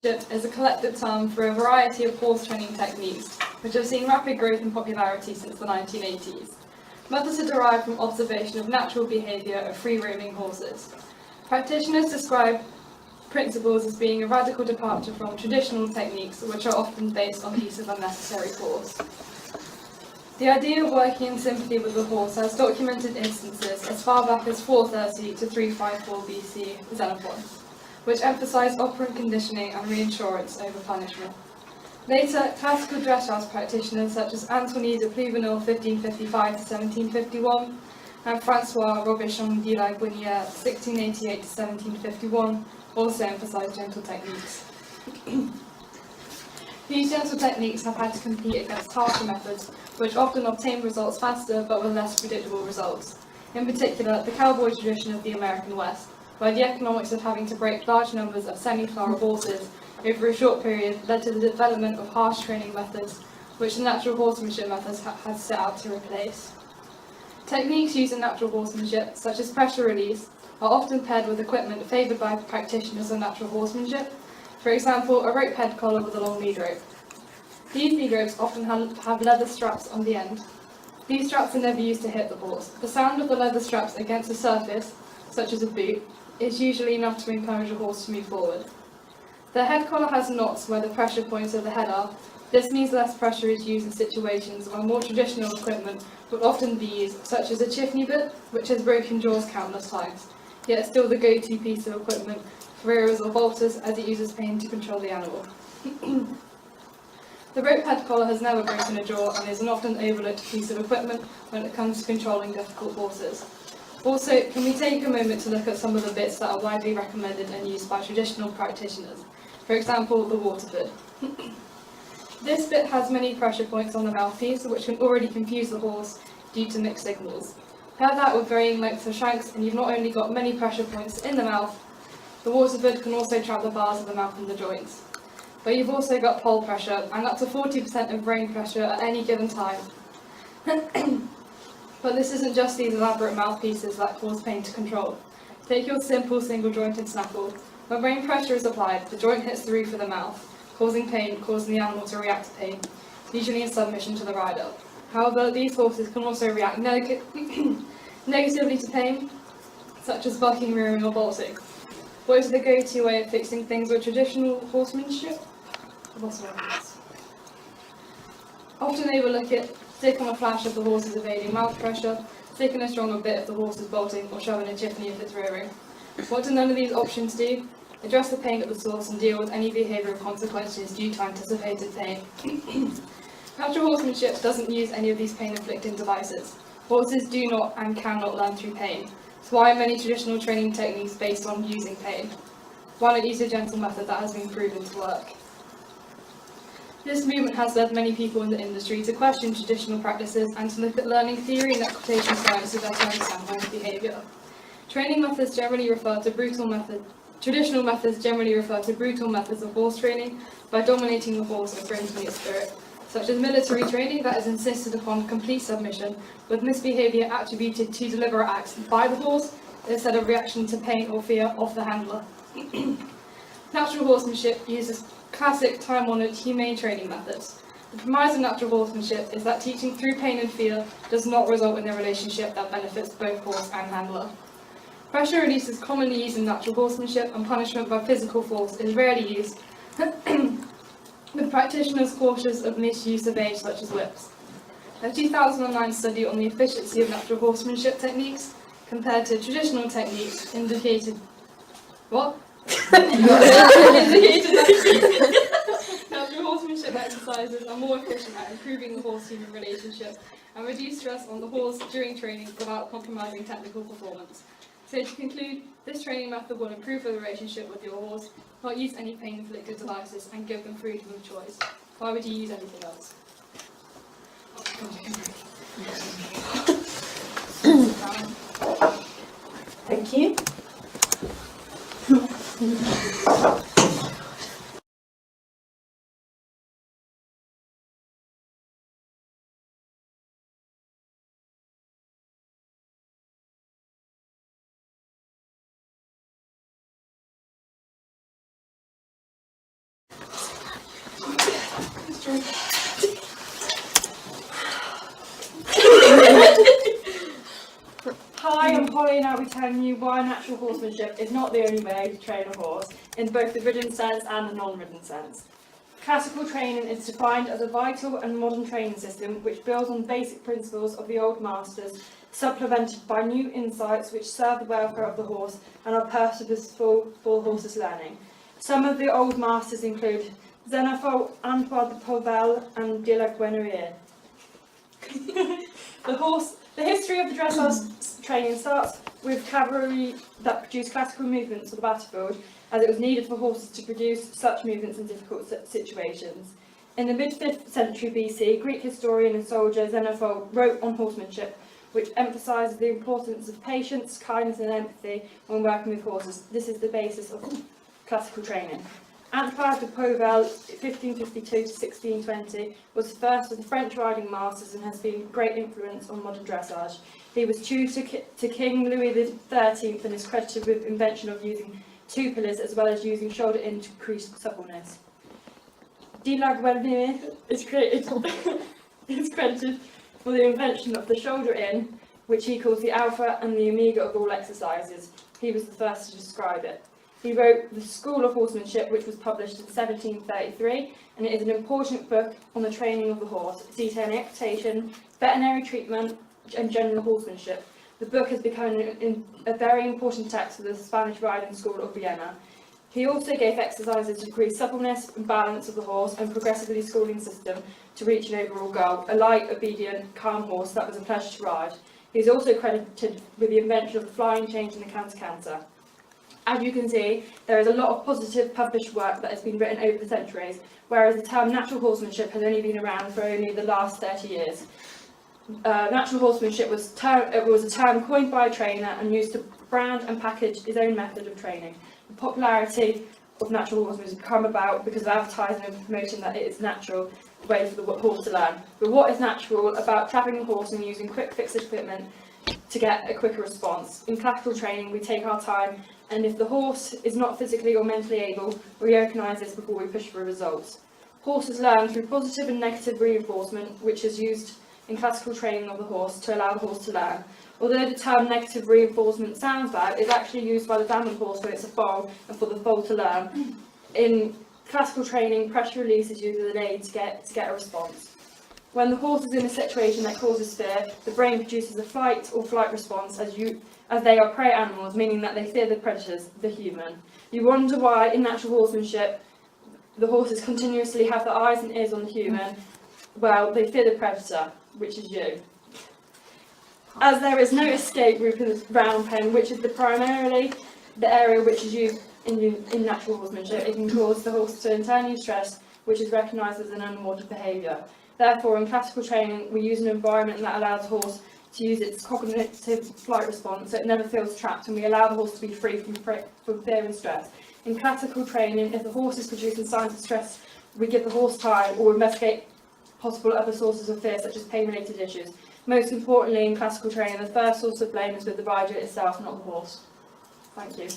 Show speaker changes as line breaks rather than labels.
is a collective term for a variety of horse training techniques, which have seen rapid growth in popularity since the 1980s. Methods are derived from observation of natural behaviour of free-roaming horses. Practitioners describe principles as being a radical departure from traditional techniques, which are often based on use of unnecessary force. The idea of working in sympathy with the horse has documented instances as far back as 430 to 354 BC Xenophon, which emphasised operant conditioning and reinsurance over punishment. Later, classical dressage practitioners such as Antoine de Pluvinel 1555 to 1751 and Francois Robichon de la Guinière 1688 to 1751 also emphasised gentle techniques. These gentle techniques have had to compete against harsher methods, which often obtain results faster but with less predictable results. In particular, the cowboy tradition of the American West, where the economics of having to break large numbers of semi-floral horses over a short period led to the development of harsh training methods, which the natural horsemanship methods has set out to replace. Techniques used in natural horsemanship, such as pressure release, are often paired with equipment favoured by practitioners of natural horsemanship. For example, a rope head collar with a long lead rope. These lead ropes often have leather straps on the end. These straps are never used to hit the horse. The sound of the leather straps against a surface, such as a boot, is usually enough to encourage a horse to move forward. The head collar has knots where the pressure points of the head are. This means less pressure is used in situations where more traditional equipment would often be used, such as a chifney bit, which has broken jaws countless times, yet still the go-to piece of equipment for rearers or bolters, as it uses pain to control the animal. The rope head collar has never broken a jaw and is an often overlooked piece of equipment when it comes to controlling difficult horses. Also, can we take a moment to look at some of the bits that are widely recommended and used by traditional practitioners? For example, the Waterford. This bit has many pressure points on the mouthpiece, which can already confuse the horse due to mixed signals. Pair that with varying lengths of shanks, and you've not only got many pressure points in the mouth, the Waterford can also trap the bars of the mouth and the joints. But you've also got pole pressure, and up to 40% of brain pressure at any given time. But this isn't just these elaborate mouthpieces that cause pain to control. Take your simple single-jointed snaffle. When brain pressure is applied, the joint hits the roof of the mouth, causing pain, causing the animal to react to pain, usually in submission to the rider. However, these horses can also react negatively to pain, such as bucking, rearing, or bolting. What is the go-to way of fixing things with traditional horsemanship? Often they will look at stick on a flash of the horse's evading mouth pressure, stick in a stronger bit if the horse is bolting, or shove in a chifney if it's rearing. What do none of these options do? Address the pain at the source and deal with any behavioural consequences due to anticipated pain. Natural horsemanship doesn't use any of these pain-inflicting devices. Horses do not and cannot learn through pain. So why are many traditional training techniques based on using pain? Why not use a gentle method that has been proven to work? This movement has led many people in the industry to question traditional practices and to look at learning theory and equitation science to better understand horse behaviour. Traditional methods generally refer to brutal methods of horse training by dominating the horse and breaking its spirit, such as military training that is insisted upon complete submission, with misbehaviour attributed to deliberate acts by the horse instead of reaction to pain or fear of the handler. Natural horsemanship uses classic, time-honoured, humane training methods. The premise of natural horsemanship is that teaching through pain and fear does not result in a relationship that benefits both horse and handler. Pressure release is commonly used in natural horsemanship, and punishment by physical force is rarely used, with practitioners cautious of misuse of age such as whips. A 2009 study on the efficiency of natural horsemanship techniques compared to traditional techniques indicated natural horsemanship exercises are more efficient at improving the horse-human relationship and reduce stress on the horse during training without compromising technical performance. So to conclude, this training method will improve the relationship with your horse, not use any pain-inflicted devices, and give them freedom of choice. Why would you use anything else?
Thank you.
Hi, I'm Holly and I'll be telling you why natural horsemanship is not the only way to train a horse, in both the ridden sense and the non-ridden sense. Classical training is defined as a vital and modern training system which builds on basic principles of the old masters, supplemented by new insights which serve the welfare of the horse and are purposeful for horses' learning. Some of the old masters include Xenophon, Antoine de Pauvel and de la Guenouille. The history of the dressage training starts with cavalry that produced classical movements for the battlefield, as it was needed for horses to produce such movements in difficult situations. In the mid-5th century BC, Greek historian and soldier Xenophon wrote on horsemanship, which emphasises the importance of patience, kindness and empathy when working with horses. This is the basis of classical training. Antoine de Pauvel, 1552 to 1620, was the first of the French riding masters and has been a great influence on modern dressage. He was tutor to King Louis XIII and is credited with invention of using two pillars as well as using shoulder in to increase suppleness. De la Guenouille is credited for the invention of the shoulder in, which he calls the alpha and the omega of all exercises. He was the first to describe it. He wrote The School of Horsemanship, which was published in 1733, and it is an important book on the training of the horse, detailing equitation, veterinary treatment, and general horsemanship. The book has become a very important text for the Spanish riding school of Vienna. He also gave exercises to increase suppleness and balance of the horse and progressively schooling system to reach an overall goal, a light, obedient, calm horse that was a pleasure to ride. He is also credited with the invention of the flying change and the canter-canter. As you can see, there is a lot of positive published work that has been written over the centuries, whereas the term natural horsemanship has only been around for only the last 30 years. Natural horsemanship was a term coined by a trainer and used to brand and package his own method of training. The popularity of natural horsemanship has come about because of advertising and promoting that it is a natural way for the horse to learn. But what is natural about trapping the horse and using quick fixed equipment to get a quicker response? In classical training, we take our time, and if the horse is not physically or mentally able, we recognise this before we push for results. Horses learn through positive and negative reinforcement, which is used in classical training of the horse to allow the horse to learn. Although the term negative reinforcement sounds bad, it's actually used by the dominant horse when it's a foal and for the foal to learn. In classical training, pressure release is used as an aid to get a response. When the horse is in a situation that causes fear, the brain produces a fight or flight response as they are prey animals, meaning that they fear the predators, the human. You wonder why, in natural horsemanship, the horses continuously have their eyes and ears on the human. Well, they fear the predator, which is you. As there is no escape route in the round pen, which is primarily the area which is used in natural horsemanship, it can cause the horse to internally stress, which is recognised as an unwanted behaviour. Therefore, in classical training, we use an environment that allows the horse to use its cognitive flight response so it never feels trapped, and we allow the horse to be free from fear and stress. In classical training, if the horse is producing signs of stress, we give the horse time or investigate possible other sources of fear, such as pain-related issues. Most importantly, in classical training, the first source of blame is with the rider itself, not the horse. Thank you.